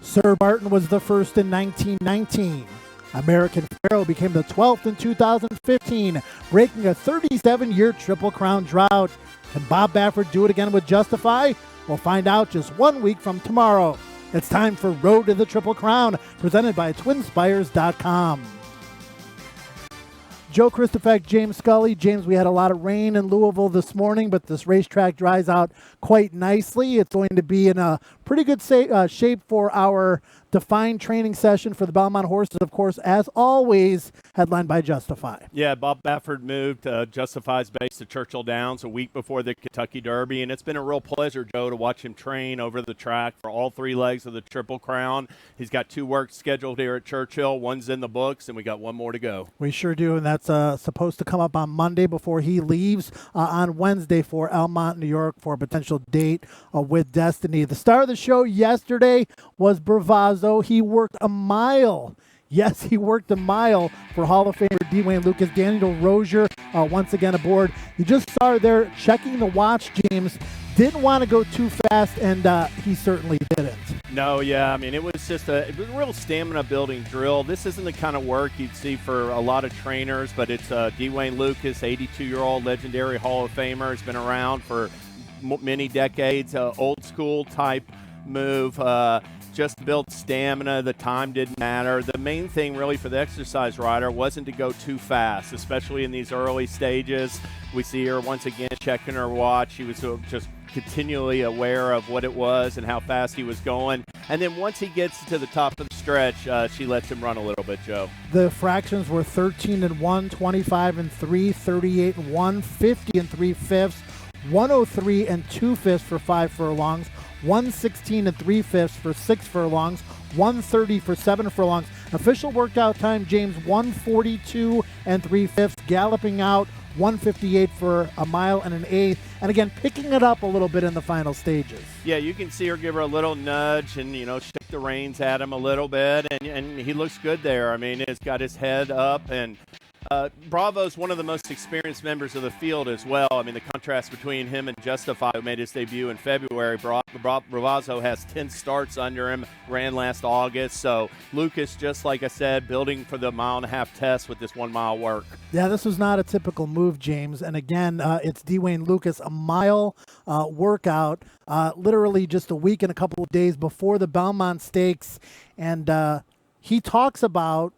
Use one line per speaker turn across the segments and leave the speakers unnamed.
Sir Barton was the first in 1919. American Pharoah became the 12th in 2015, breaking a 37-year Triple Crown drought. Can Bob Baffert do it again with Justify? We'll find out just 1 week from tomorrow. It's time for Road to the Triple Crown, presented by TwinSpires.com. Joe Christopher, James Scully. James, we had a lot of rain in Louisville this morning, but this racetrack dries out quite nicely. It's going to be in a pretty good shape for our defined training session for the Belmont horses, of course, as always, headlined by Justify.
Yeah, Bob Baffert moved Justify's base to Churchill Downs a week before the Kentucky Derby, and it's been a real pleasure, Joe, to watch him train over the track for all three legs of the Triple Crown. He's got 2 works scheduled here at Churchill. One's in the books, and we got 1 more to go.
We sure do, and that's supposed to come up on Monday before he leaves on Wednesday for Elmont, New York, for a potential date with Destiny. The star of the show yesterday was Bravazo. He worked a mile. Yes, he worked a mile for Hall of Famer Dwayne Lucas. Daniel Rozier once again aboard. You just saw her there checking the watch, James. Didn't want to go too fast, and he certainly didn't.
No, yeah. I mean, it was just a real stamina-building drill. This isn't the kind of work you'd see for a lot of trainers, but it's Dwayne Lucas, 82-year-old legendary Hall of Famer. Has been around for many decades. Old-school type move. Just to build stamina. The time didn't matter. The main thing really for the exercise rider wasn't to go too fast, especially in these early stages. We see her once again checking her watch. She was just continually aware of what it was and how fast he was going. And then once he gets to the top of the stretch, she lets him run a little bit, Joe.
The fractions were 13-1, 25-3, 38-1, 50 3/5, 103 2/5 for 5 furlongs, 116 3/5 for 6 furlongs, 130 for 7 furlongs. Official workout time, James, 142 3/5, galloping out 158 for a mile and an eighth, and again picking it up a little bit in the final stages.
Yeah, you can see her give her a little nudge and shake the reins at him a little bit, and he looks good there. I mean, he's got his head up, and Bravo's one of the most experienced members of the field as well. I mean, the contrast between him and Justify, who made his debut in February. Bravazo has 10 starts under him, ran last August. So Lucas, just like I said, building for the 1.5-mile test with this 1-mile work.
Yeah, this was not a typical move, James. And again, it's Dwayne Lucas, a mile workout, literally just a week and a couple of days before the Belmont Stakes. And he talks about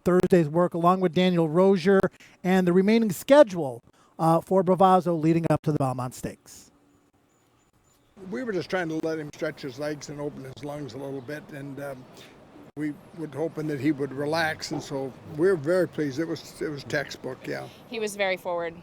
Thursday's work along with Daniel Rozier and the remaining schedule for Bravazo leading up to the Belmont Stakes.
We were just trying to let him stretch his legs and open his lungs a little bit, and we were hoping that he would relax, and so we're very pleased. It was textbook, yeah.
He was very forward,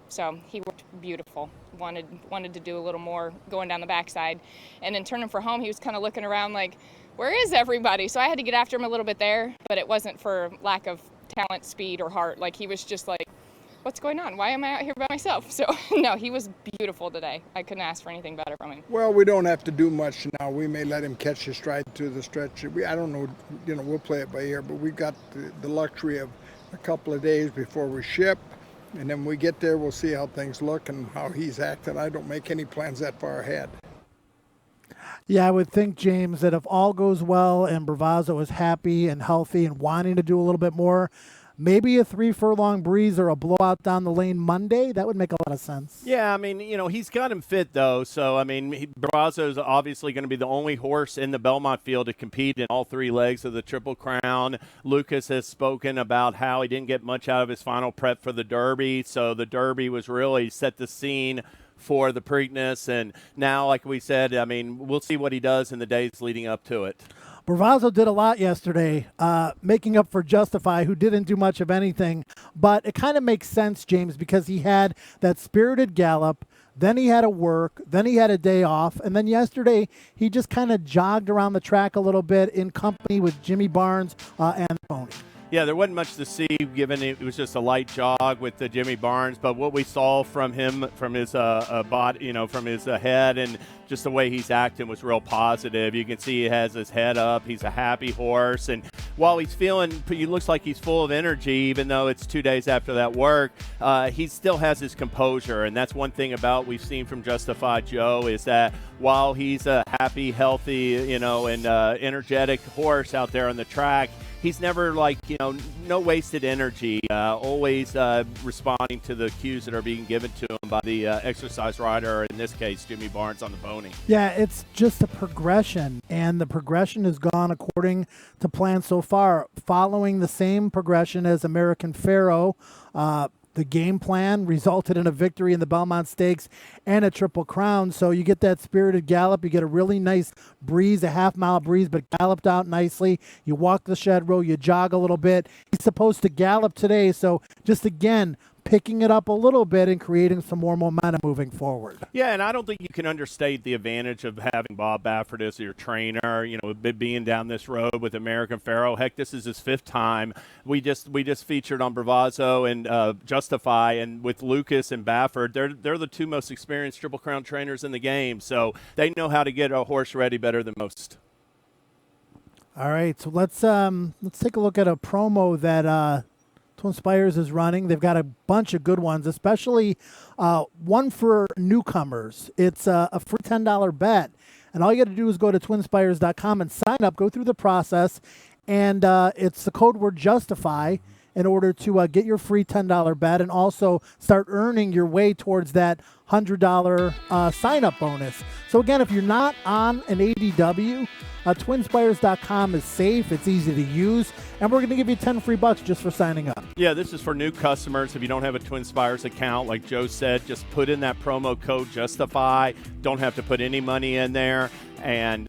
so he worked beautiful. Wanted to do a little more going down the backside, and then turning for home, he was kind of looking around like, where is everybody? So I had to get after him a little bit there, but it wasn't for lack of talent, speed, or heart. Like, he was just like, what's going on? Why am I out here by myself? So, no, he was beautiful today. I couldn't ask for anything better from him.
Well, we don't have to do much now. We may let him catch his stride through the stretch. I don't know, we'll play it by ear, but we've got the luxury of a couple of days before we ship. And then when we get there, we'll see how things look and how he's acting. I don't make any plans that far ahead.
Yeah, I would think, James, that if all goes well and Bravazo is happy and healthy and wanting to do a little bit more, maybe a 3-furlong breeze or a blowout down the lane Monday, that would make a lot of sense.
Yeah, I mean, he's got him fit, though. So, I mean, Bravazo's obviously going to be the only horse in the Belmont field to compete in all 3 legs of the Triple Crown. Lucas has spoken about how he didn't get much out of his final prep for the Derby. So the Derby was really set the scene for the Preakness. And now, like we said, I mean, we'll see what he does in the days leading up to it.
Bravazo did a lot yesterday, making up for Justify, who didn't do much of anything. But it kind of makes sense, James, because he had that spirited gallop, then he had a work, then he had a day off, and then yesterday he just kind of jogged around the track a little bit in company with Jimmy Barnes and the pony.
Yeah, there wasn't much to see, given it was just a light jog with the Jimmy Barnes. But what we saw from him, from his body, from his head, and just the way he's acting was real positive. You can see he has his head up. He's a happy horse, and while he looks like he's full of energy, even though it's 2 days after that work, he still has his composure. And that's one thing we've seen from Justify Joe, is that while he's a happy, healthy, and energetic horse out there on the track, he's never no wasted energy, always responding to the cues that are being given to him by the exercise rider, or in this case, Jimmy Barnes on the pony. Yeah,
it's just a progression, and the progression has gone according to plan so far, following the same progression as American Pharaoh. The game plan resulted in a victory in the Belmont Stakes and a Triple Crown. So you get that spirited gallop. You get a really nice breeze, a half-mile breeze, but galloped out nicely. You walk the shed row. You jog a little bit. He's supposed to gallop today. So just, again, picking it up a little bit and creating some more momentum moving forward.
Yeah, and I don't think you can understate the advantage of having Bob Baffert as your trainer, being down this road with American Pharaoh. Heck, this is his 5th time. We just featured on Bravazo and Justify, and with Lucas and Baffert, they're the 2 most experienced Triple Crown trainers in the game, so they know how to get a horse ready better than most.
All right, so let's take a look at a promo that TwinSpires is running. They've got a bunch of good ones, especially one for newcomers. It's a free $10 bet, and all you got to do is go to TwinSpires.com and sign up, go through the process, and it's the code word JUSTIFY in order to get your free $10 bet and also start earning your way towards that $100 sign-up bonus. So again, if you're not on an ADW, TwinSpires.com is safe, it's easy to use, and we're going to give you 10 free bucks just for signing up.
Yeah, this is for new customers. If you don't have a TwinSpires account, like Joe said, just put in that promo code JUSTIFY. Don't have to put any money in there, and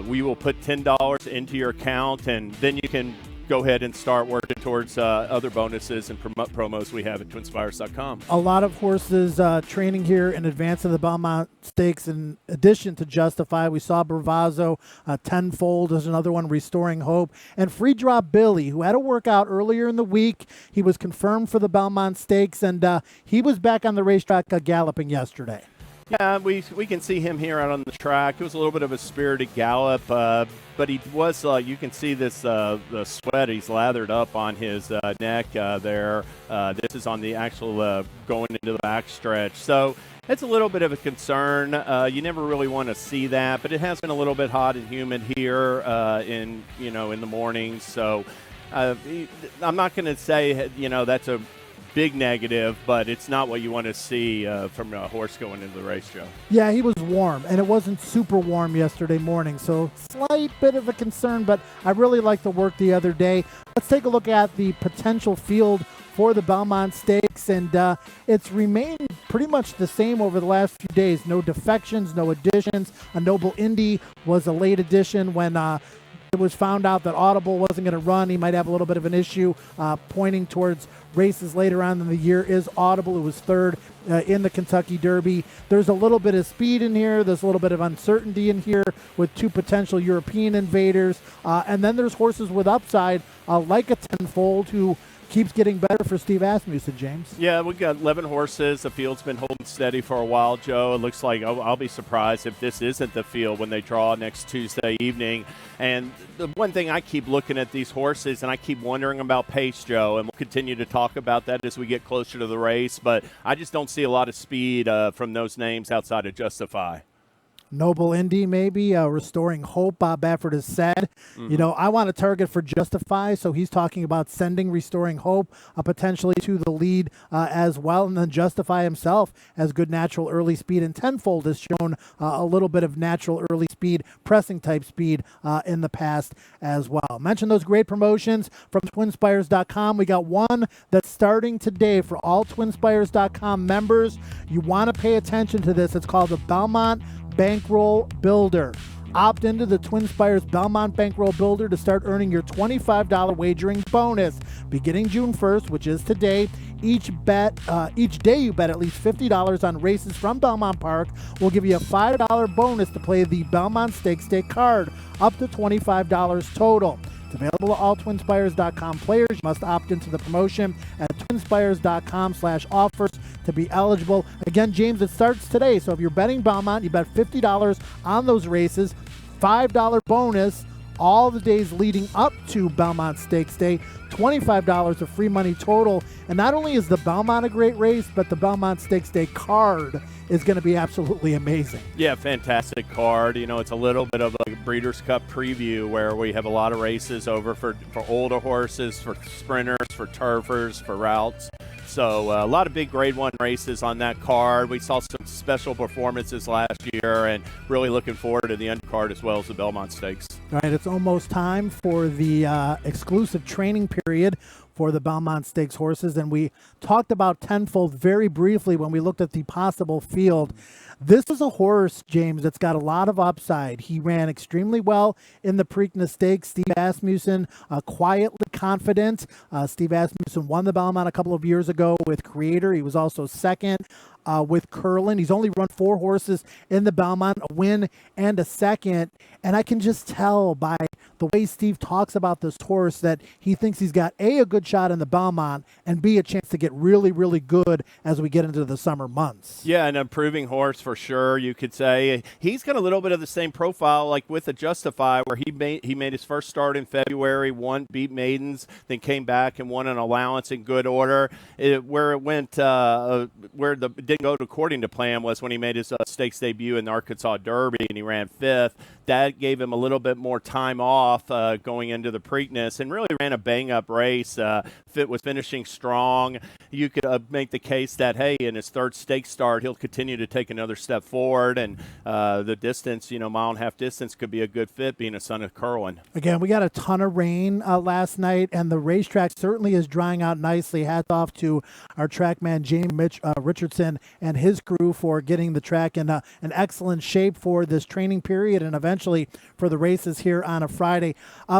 we will put $10 into your account, and then you can go ahead and start working towards other bonuses and promos we have at TwinSpires.com.
A lot of horses training here in advance of the Belmont Stakes in addition to Justify. We saw Bravazo, Tenfold is another one, Restoring Hope, and Free Drop Billy, who had a workout earlier in the week. He was confirmed for the Belmont Stakes, and he was back on the racetrack galloping yesterday.
Yeah, we can see him here out on the track. It was a little bit of a spirited gallop, but he was, you can see this, the sweat he's lathered up on his neck there. This is on the actual going into the backstretch. So it's a little bit of a concern. You never really want to see that, but it has been a little bit hot and humid here in the mornings. So I'm not going to say, that's a big negative, but it's not what you want to see from a horse going into the race, Joe.
Yeah, he was warm, and it wasn't super warm yesterday morning, so slight bit of a concern, but I really liked the work the other day. Let's take a look at the potential field for the Belmont Stakes, and it's remained pretty much the same over the last few days. No defections, no additions. A Noble Indy was a late addition when it was found out that Audible wasn't going to run. He might have a little bit of an issue pointing towards races later on in the year. Is Audible, who was 3rd in the Kentucky Derby. There's a little bit of speed in here. There's a little bit of uncertainty in here with 2 potential European invaders. And then there's horses with upside like a Tenfold, who keeps getting better for Steve Asmussen, James.
Yeah, we've got 11 horses. The field's been holding steady for a while, Joe. It looks like I'll be surprised if this isn't the field when they draw next Tuesday evening. And the one thing I keep looking at these horses, and I keep wondering about pace, Joe, and we'll continue to talk about that as we get closer to the race, but I just don't see a lot of speed from those names outside of Justify.
Noble Indy, maybe. Restoring Hope, Bob Baffert has said. Mm-hmm. I want to target for Justify, so he's talking about sending Restoring Hope potentially to the lead as well. And then Justify himself has good natural early speed, and Tenfold has shown a little bit of natural early speed, pressing type speed in the past as well. Mention those great promotions from TwinSpires.com. We got one that's starting today for all TwinSpires.com members. You want to pay attention to this. It's called the Belmont Bankroll Builder. Opt into the TwinSpires Belmont Bankroll Builder to start earning your $25 wagering bonus. Beginning June 1st, which is today, each day you bet at least $50 on races from Belmont Park will give you a $5 bonus to play the Belmont Stakes Day card, up to $25 total. It's available to all TwinSpires.com players. You must opt into the promotion at TwinSpires.com/offers to be eligible. Again, James, it starts today. So if you're betting Belmont, you bet $50 on those races, $5 bonus, all the days leading up to Belmont Stakes Day. $25 of free money total. And not only is the Belmont a great race, but the Belmont Stakes Day card is going to be absolutely amazing.
Yeah, fantastic card. You know, it's a little bit of a Breeders' Cup preview where we have a lot of races over for older horses, for sprinters, for turfers, for routes. So a lot of big Grade 1 races on that card. We saw some special performances last year and really looking forward to the undercard as well as the Belmont Stakes.
All right, it's almost time for the exclusive training period for the Belmont Stakes horses, and we talked about Tenfold very briefly when we looked at the possible field. This is a horse, James, that's got a lot of upside. He ran extremely well in the Preakness Stakes. Steve Asmussen, quietly confident. Steve Asmussen won the Belmont a couple of years ago with Creator. He was also second with Curlin. He's only run 4 horses in the Belmont, a win and a second. And I can just tell by the way Steve talks about this horse that he thinks he's got a good shot in the Belmont, and B, a chance to get really, really good as we get into the summer months.
Yeah, an improving horse for sure, you could say. He's got a little bit of the same profile like with the Justify, where he made his first start in February, beat maidens, then came back and won an allowance in good order. Where it didn't go according to plan was when he made his stakes debut in the Arkansas Derby and he ran 5th. That gave him a little bit more time off going into the Preakness and really ran a bang-up race. Was finishing strong. You could make the case that, hey, in his 3rd stakes start, he'll continue to take another step forward, and the distance, mile and a half distance could be a good fit being a son of Curlin.
Again, we got a ton of rain last night, and the racetrack certainly is drying out nicely. Hats off to our trackman, Jamie Richardson, and his crew for getting the track in an excellent shape for this training period and eventually for the races here on a Friday.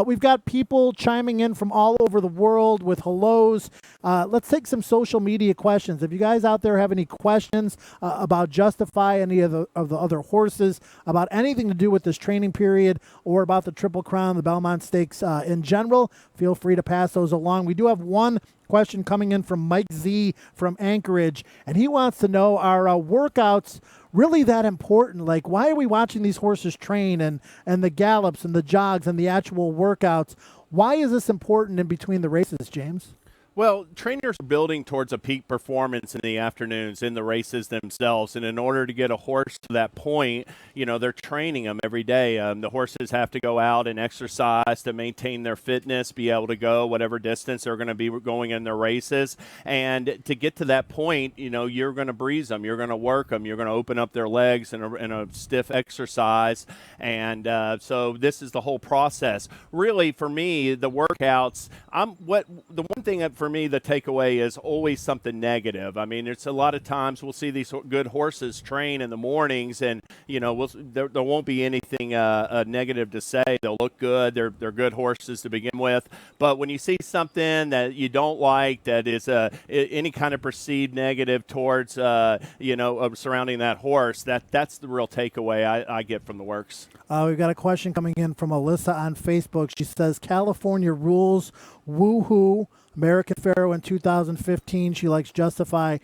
We've got people chiming in from all over the world with hellos. Let's take some social media questions. If you guys out there have any questions about Justify, any of the other horses, about anything to do with this training period or about the Triple Crown, the Belmont Stakes in general, feel free to pass those along. We do have one question coming in from Mike Z from Anchorage, and he wants to know, are workouts really that important? Like, why are we watching these horses train and the gallops and the jogs and the actual workouts? Why is this important in between the races, James?
Well, trainers are building towards a peak performance in the afternoons in the races themselves, and in order to get a horse to that point, they're training them every day. The horses have to go out and exercise to maintain their fitness, be able to go whatever distance they're going to be going in their races, and to get to that point, you're going to breeze them, you're going to work them, you're going to open up their legs in a stiff exercise, and so this is the whole process. Really, for me, the workouts, the one thing for me, the takeaway is always something negative. I mean, it's a lot of times we'll see these good horses train in the mornings, and there won't be anything negative to say. They'll look good. They're good horses to begin with. But when you see something that you don't like, that is any kind of perceived negative towards surrounding that horse, that's the real takeaway I get from the works.
We've got a question coming in from Alyssa on Facebook. She says, California rules, woohoo. American Pharoah in 2015. She likes Justify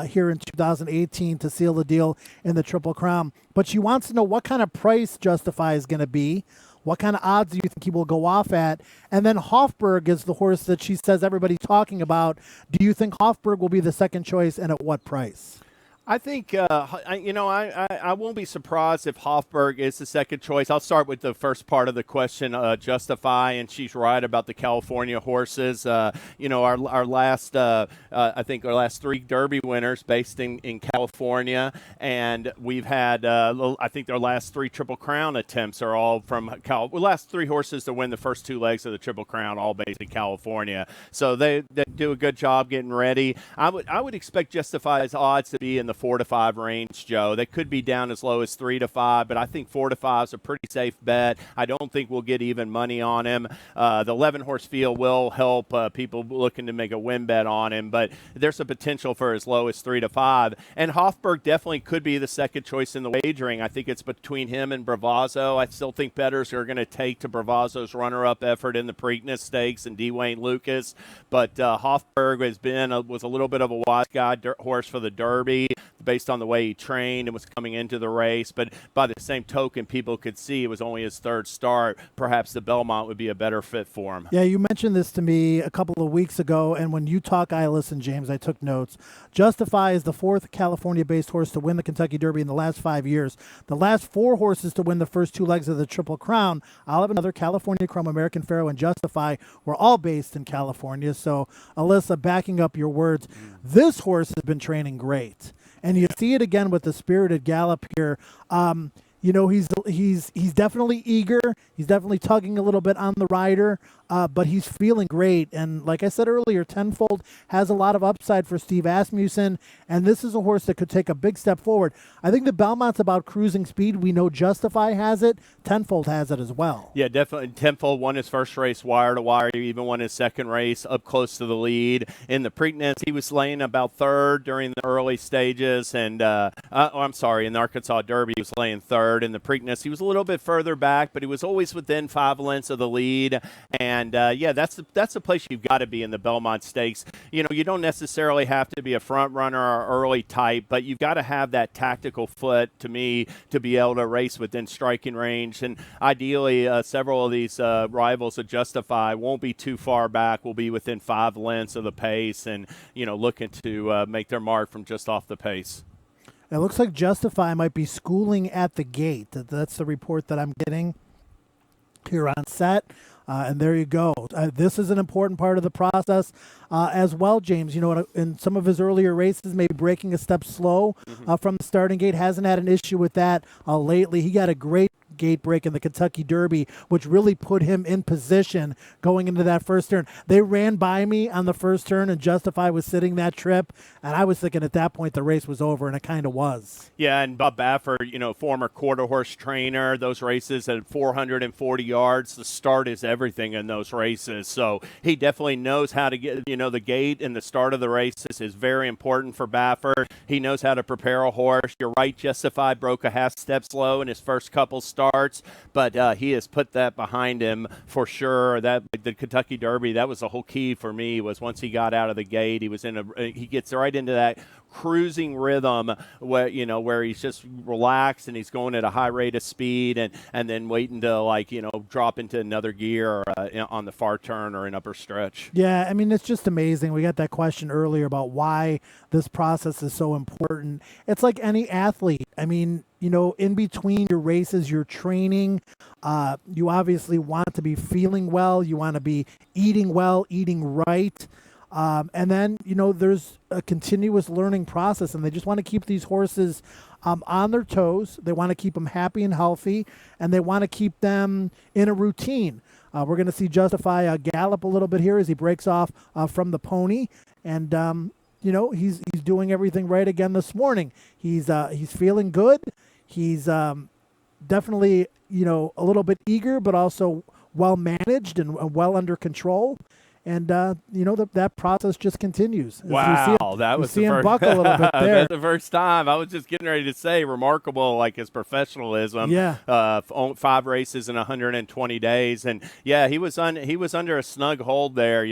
here in 2018 to seal the deal in the Triple Crown. But she wants to know what kind of price Justify is going to be. What kind of odds do you think he will go off at? And then Hofburg is the horse that she says everybody's talking about. Do you think Hofburg will be the second choice, and at what price?
I think, I won't be surprised if Hofburg is the second choice. I'll start with the first part of the question, Justify, and she's right about the California horses. Our last 3 Derby winners based in California, and we've had, I think their last 3 Triple Crown attempts are all from last 3 horses to win the first 2 legs of the Triple Crown, all based in California. So they do a good job getting ready. I would expect Justify's odds to be in the 4 to 5 range, Joe. They could be down as low as 3 to 5, but I think 4 to 5 is a pretty safe bet. I don't think we'll get even money on him. The 11-horse field will help people looking to make a win bet on him, but there's a potential for as low as 3 to 5. And Hofburg definitely could be the second choice in the wagering. I think it's between him and Bravazo. I still think bettors are going to take to Bravazo's runner-up effort in the Preakness Stakes and Dwayne Lucas, but Hofburg was a little bit of a wise guy horse for the Derby. The based on the way he trained and was coming into the race. But by the same token, people could see it was only his third start. Perhaps the Belmont would be a better fit for him.
Yeah, you mentioned this to me a couple of weeks ago, and when you talk, I listen, James. I took notes. Justify is the fourth California-based horse to win the Kentucky Derby in the last 5 years. The last 4 horses to win the first 2 legs of the Triple Crown, Olive and Other, California Chrome, American Pharoah, and Justify, were all based in California. So, Alyssa, backing up your words, this horse has been training great. And you see it again with the Spirited Gallop here. He's definitely eager. He's definitely tugging a little bit on the rider, but he's feeling great. And like I said earlier, Tenfold has a lot of upside for Steve Asmussen, and this is a horse that could take a big step forward. I think the Belmont's about cruising speed. We know Justify has it. Tenfold has it as well.
Yeah, definitely. Tenfold won his first race wire to wire. He even won his second race up close to the lead. In the Preakness, he was laying about third during the early stages. And, in the Arkansas Derby, he was laying third. In the Preakness, he was a little bit further back, but he was always within 5 lengths of the lead. And, that's the place you've got to be in the Belmont Stakes. You don't necessarily have to be a front runner or early type, but you've got to have that tactical foot, to me, to be able to race within striking range. And ideally, several of these rivals that Justify won't be too far back, will be within 5 lengths of the pace and, looking to make their mark from just off the pace.
It looks like Justify might be schooling at the gate. That's the report that I'm getting here on set. And there you go. This is an important part of the process as well, James. In some of his earlier races, maybe breaking a step slow from the starting gate. Hasn't had an issue with that lately. He got a great gate break in the Kentucky Derby, which really put him in position going into that first turn. They ran by me on the first turn, and Justify was sitting that trip, and I was thinking at that point the race was over, and it kind of was.
Yeah, and Bob Baffert, former quarter horse trainer, those races at 440 yards, the start is everything in those races. So he definitely knows how to get, the gate and the start of the races is very important for Baffert. He knows how to prepare a horse. You're right, Justify broke a half step slow in his first couple starts, but he has put that behind him for sure. That the Kentucky Derby, that was the whole key for me, was once he got out of the gate, he gets right into that cruising rhythm where he's just relaxed and he's going at a high rate of speed and then waiting to drop into another gear on the far turn or an upper stretch.
Yeah, I mean, it's just amazing. We got that question earlier about why this process is so important. It's like any athlete. I mean, in between your races, your training, you obviously want to be feeling well. You want to be eating well, eating right. And then, there's a continuous learning process, and they just want to keep these horses on their toes. They want to keep them happy and healthy, and they want to keep them in a routine. We're going to see Justify gallop a little bit here as he breaks off from the pony, and he's doing everything right again this morning. He's feeling good. He's definitely a little bit eager, but also well managed and well under control. And, that process just continues.
Wow, that was
the first. Buckle a little bit there.
That's the first time. I was just getting ready to say remarkable, his professionalism.
Yeah.
5 races in 120 days. And, yeah, he was under a snug hold there,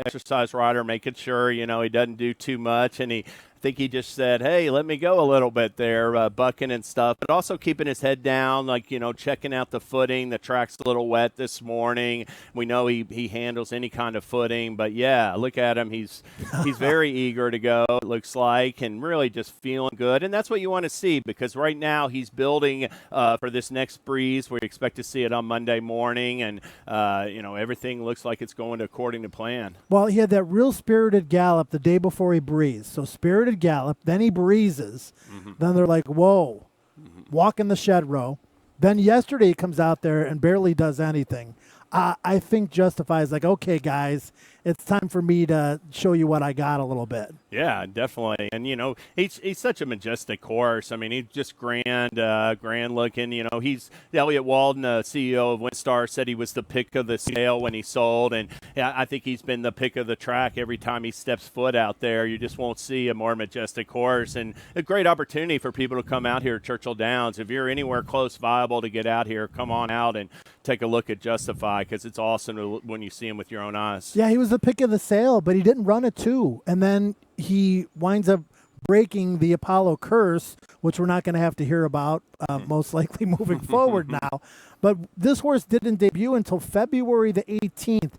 exercise rider, making sure, he doesn't do too much. And I think he just said, hey, let me go a little bit there, bucking and stuff, but also keeping his head down, checking out the footing. The track's a little wet this morning. We know he handles any kind of footing, but yeah, look at him. He's very eager to go, it looks like, and really just feeling good. And that's what you want to see, because right now he's building for this next breeze. We expect to see it on Monday morning, and everything looks like it's going according to plan.
Well, he had that real spirited gallop the day before he breezed. So spirited gallop, then he breezes. Then they're like, whoa, walk in the shed row. Then yesterday he comes out there and barely does anything. I think Justify is like, okay, guys, it's time for me to show you what I got a little bit.
Yeah, definitely. And, he's such a majestic horse. I mean, he's just grand looking. Elliot Walden, the CEO of WinStar, said he was the pick of the sale when he sold. And I think he's been the pick of the track every time he steps foot out there. You just won't see a more majestic horse. And a great opportunity for people to come out here at Churchill Downs. If you're anywhere close viable to get out here, come on out and take a look at Justify, because it's awesome when you see him with your own eyes.
Yeah, he was the pick of the sale, but he didn't run a 2. And then he winds up breaking the Apollo curse, which we're not going to have to hear about most likely moving forward now. But this horse didn't debut until February the 18th.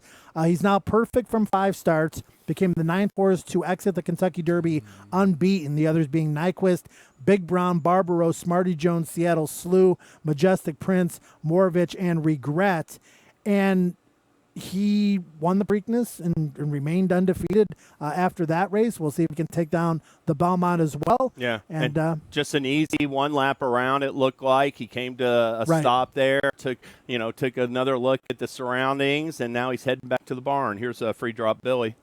He's now perfect from 5 starts, became the 9th horse to exit the Kentucky Derby unbeaten, the others being Nyquist, Big Brown, Barbaro, Smarty Jones, Seattle Slew, Majestic Prince, Moravich, and Regret. And he won the Preakness and remained undefeated after that race. We'll see if he can take down the Belmont as well.
Yeah,
and
just an easy one lap around. It looked like he came to a stop there, took another look at the surroundings, and now he's heading back to the barn. Here's a Free Drop Billy.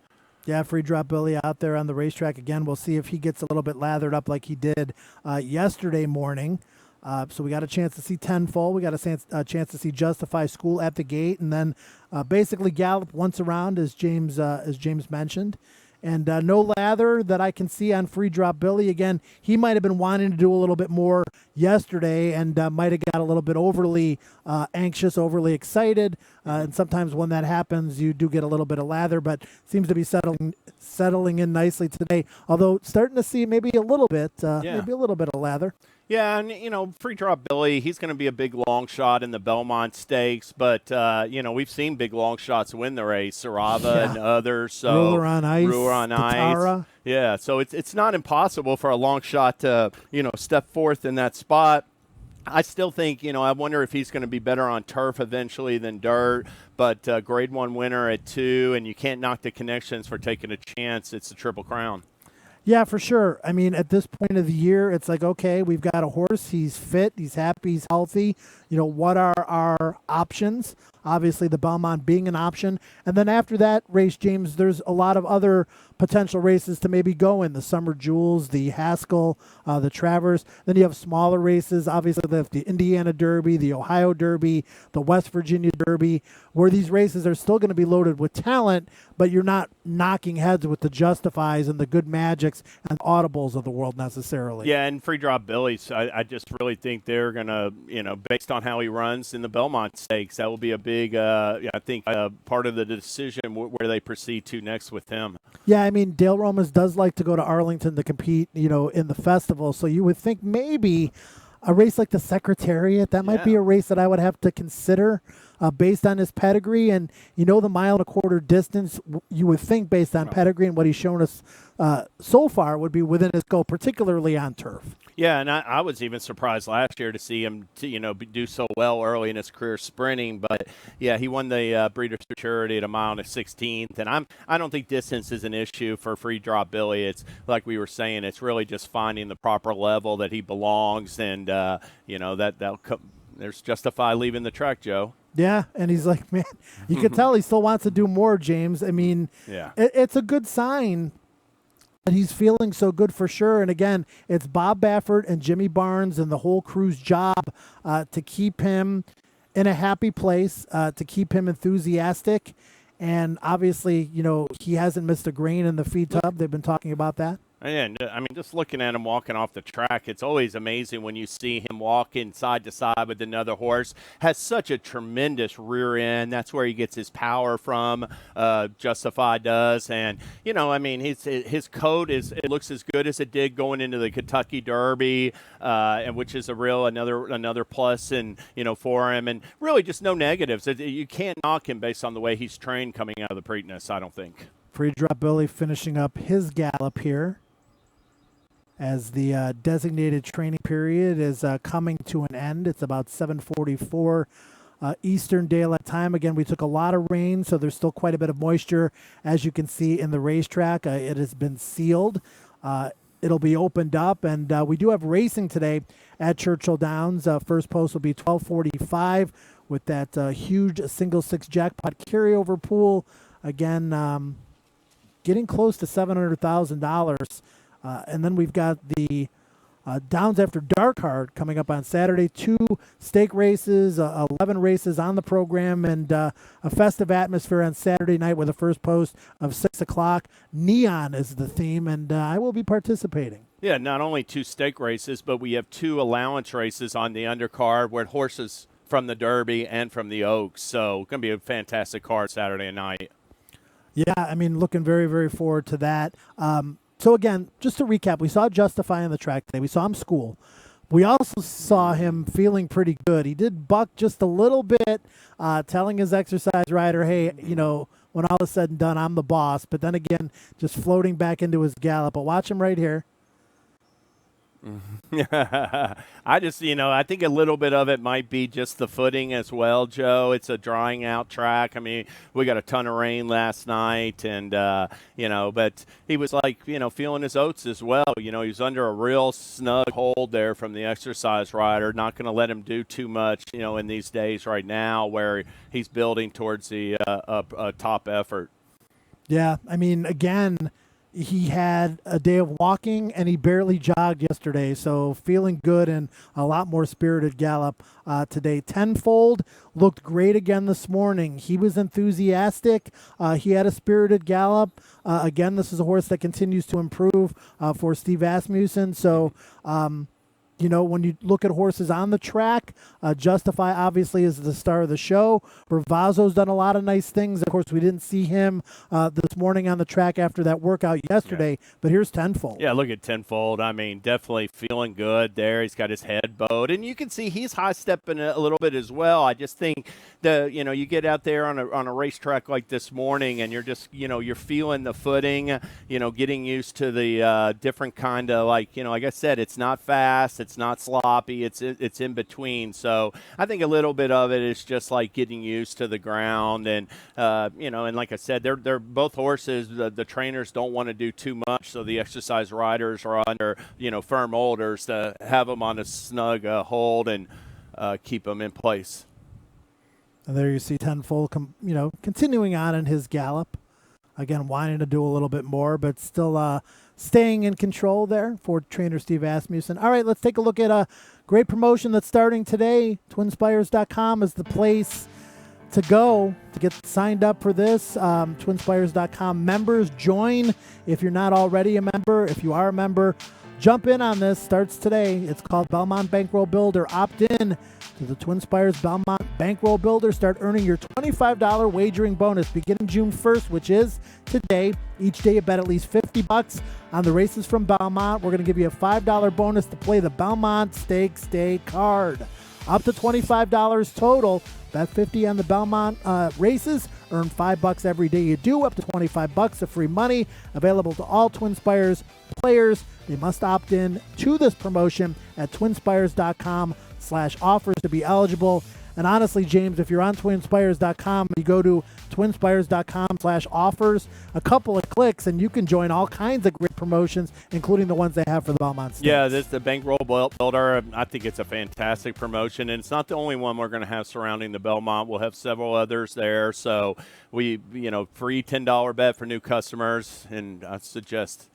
Yeah, Free Drop Billy out there on the racetrack again. We'll see if he gets a little bit lathered up like he did yesterday morning. So we got a chance to see Tenfold. We got a chance to see Justify School at the gate, and then basically gallop once around, as James mentioned. And no lather that I can see on Free Drop Billy. Again, he might have been wanting to do a little bit more yesterday and might have got a little bit overly anxious, overly excited. And sometimes when that happens, you do get a little bit of lather, but seems to be settling in nicely today. Although starting to see maybe a little bit of lather.
Yeah, and, Free Drop Billy, he's going to be a big long shot in the Belmont Stakes, but, we've seen big long shots win the race, Sarava and others. So
Ruler on Ice. Guitarra.
Yeah, so it's not impossible for a long shot to, step forth in that spot. I still think, I wonder if he's going to be better on turf eventually than dirt, but Grade 1 winner at 2, and you can't knock the connections for taking a chance. It's the Triple Crown.
Yeah, for sure. I mean, at this point of the year, it's like, okay, we've got a horse. He's fit. He's happy. He's healthy. What are our options? Obviously, the Belmont being an option. And then after that race, James, there's a lot of other potential races to maybe go in. The Summer Jewels, the Haskell, the Travers. Then you have smaller races. Obviously, the Indiana Derby, the Ohio Derby, the West Virginia Derby, where these races are still going to be loaded with talent, but you're not knocking heads with the Justifies and the Good Magics and Audibles of the world necessarily.
Yeah, and Free Drop Billy's, I just really think they're going to, based on how he runs in the Belmont Stakes, that will be a big, part of the decision where they proceed to next with him.
Yeah, I mean, Dale Romas does like to go to Arlington to compete, in the festival. So you would think maybe a race like the Secretariat, that might be a race that I would have to consider based on his pedigree. And, the 1.25 mile distance, you would think based on pedigree and what he's shown us so far would be within his goal, particularly on turf.
Yeah, and I was even surprised last year to see him, do so well early in his career sprinting. But, yeah, he won the Breeders' Futurity at 1 mile and 1/16th. And I don't think distance is an issue for Free Drop Billy. It's like we were saying, it's really just finding the proper level that he belongs. And, that'll come. There's Justify leaving the track, Joe.
Yeah, and he's like, man, you can tell he still wants to do more, James. I mean, it's a good sign that he's feeling so good for sure. And again, it's Bob Baffert and Jimmy Barnes and the whole crew's job to keep him in a happy place, to keep him enthusiastic. And obviously, he hasn't missed a grain in the feed tub. They've been talking about that.
And I mean, just looking at him walking off the track, it's always amazing when you see him walking side to side with another horse. Has such a tremendous rear end. That's where he gets his power from. Justify does, and his coat it looks as good as it did going into the Kentucky Derby, and which is another plus and for him. And really, just no negatives. You can't knock him based on the way he's trained coming out of the Preakness, I don't think.
Free Drop Billy finishing up his gallop here, as the designated training period is coming to an end. It's about 7:44 Eastern Daylight Time. Again, we took a lot of rain, so there's still quite a bit of moisture, as you can see in the racetrack. It has been sealed. It'll be opened up, and we do have racing today at Churchill Downs. First post will be 12:45 with that huge single six jackpot carryover pool. Again, getting close to $700,000. And then we've got the Downs After Dark card coming up on Saturday. 2 stake races, 11 races on the program, and a festive atmosphere on Saturday night with a first post of 6 o'clock. Neon is the theme, and I will be participating.
Yeah, not only 2 stake races, but we have 2 allowance races on the undercard with horses from the Derby and from the Oaks. So going to be a fantastic card Saturday night.
Yeah, I mean, looking very, very forward to that. So again, just to recap, we saw Justify on the track today. We saw him school. We also saw him feeling pretty good. He did buck just a little bit, telling his exercise rider, hey, when all is said and done, I'm the boss. But then again, just floating back into his gallop. But watch him right here.
I just, I think a little bit of it might be just the footing as well, Joe. It's a drying out track. I mean, we got a ton of rain last night, and, but he was like, feeling his oats as well. He was under a real snug hold there from the exercise rider. Not going to let him do too much, in these days right now where he's building towards the a top effort.
Yeah, I mean, again, he had a day of walking, and he barely jogged yesterday, so feeling good and a lot more spirited gallop today. Tenfold looked great again this morning. He was enthusiastic. He had a spirited gallop. Again, this is a horse that continues to improve for Steve Asmussen, so when you look at horses on the track, Justify obviously is the star of the show. Bravazo's done a lot of nice things. Of course, we didn't see him this morning on the track after that workout yesterday, but here's Tenfold.
Yeah, look at Tenfold. I mean, definitely feeling good there. He's got his head bowed, and you can see he's high-stepping a little bit as well. I just think you get out there on a racetrack like this morning, and you're just, you're feeling the footing, getting used to the different kind of, like I said, it's not fast, it's not sloppy, it's in between. So I think a little bit of it is just like getting used to the ground, and and like I said, they're both horses. The trainers don't want to do too much, so the exercise riders are under firm orders to have them on a snug hold and keep them in place.
And there you see Tenfold, continuing on in his gallop. Again, wanting to do a little bit more, but still staying in control there for trainer Steve Asmussen. All right, let's take a look at a great promotion that's starting today. TwinSpires.com is the place to go to get signed up for this. TwinSpires.com members, join if you're not already a member. If you are a member, jump in on this. Starts today. It's called Belmont Bankroll Builder. Opt in to the TwinSpires Belmont Bankroll Builder. Start earning your $25 wagering bonus beginning June 1st, which is today. Each day you bet at least $50 on the races from Belmont. We're going to give you a $5 bonus to play the Belmont Stakes Day card. Up to $25 total. Bet $50 on the Belmont races. Earn $5 every day you do. Up to $25 of free money. Available to all TwinSpires players. They must opt in to this promotion at TwinSpires.com/offers to be eligible. And honestly, James, if you're on TwinSpires.com, you go to TwinSpires.com/offers, a couple of clicks, and you can join all kinds of great promotions, including the ones they have for the Belmont Stakes.
Yeah, this is the Bankroll Builder. I think it's a fantastic promotion, and it's not the only one we're going to have surrounding the Belmont. We'll have several others there. So we, free $10 bet for new customers, and I suggest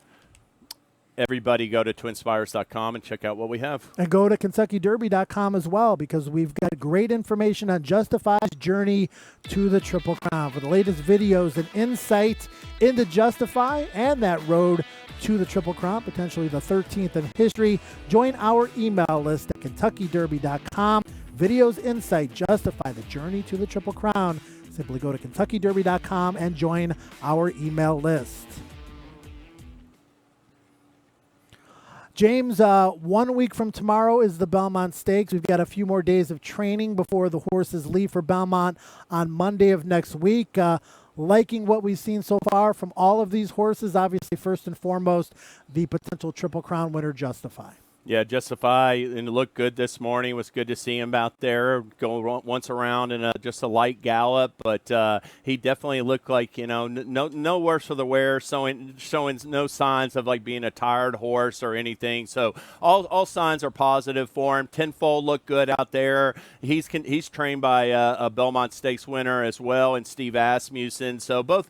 everybody go to TwinSpires.com and check out what we have.
And go to KentuckyDerby.com as well, because we've got great information on Justify's journey to the Triple Crown. For the latest videos and insight into Justify and that road to the Triple Crown, potentially the 13th in history, join our email list at KentuckyDerby.com. Videos, insight, Justify, the journey to the Triple Crown. Simply go to KentuckyDerby.com and join our email list. James, 1 week from tomorrow is the Belmont Stakes. We've got a few more days of training before the horses leave for Belmont on Monday of next week. Liking what we've seen so far from all of these horses. Obviously, first and foremost, the potential Triple Crown winner, Justify.
Yeah, Justify, and looked good this morning. It was good to see him out there go once around in just a light gallop, but he definitely looked like, no worse for the wear, showing no signs of like being a tired horse or anything. So all signs are positive for him. Tenfold looked good out there. He's trained by a Belmont Stakes winner as well, and Steve Asmussen. So both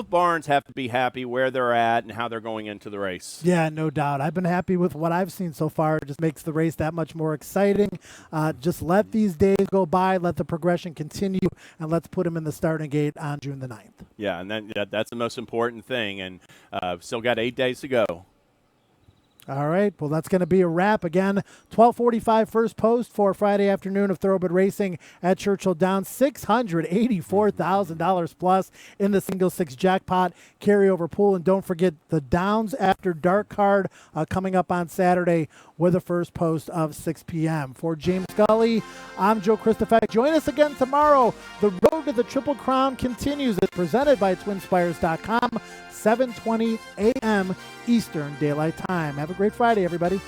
barns have to be happy where they're at and how they're going into the race.
Yeah, no doubt. I've been happy with what I've seen so far. It just makes the race that much more exciting. Just let these days go by, let the progression continue, and let's put them in the starting gate on June the 9th.
Yeah, and that's the most important thing. And still got 8 days to go.
All right, well, that's going to be a wrap. Again, 12:45 first post for Friday afternoon of Thoroughbred Racing at Churchill Downs. $684,000 plus in the single six jackpot carryover pool. And don't forget the Downs After Dark card coming up on Saturday with a first post of 6 p.m. For James Scully, I'm Joe Christopher. Join us again tomorrow. The road to the Triple Crown continues. It's presented by TwinSpires.com, 7:20 a.m. Eastern Daylight Time. Have a great Friday, everybody.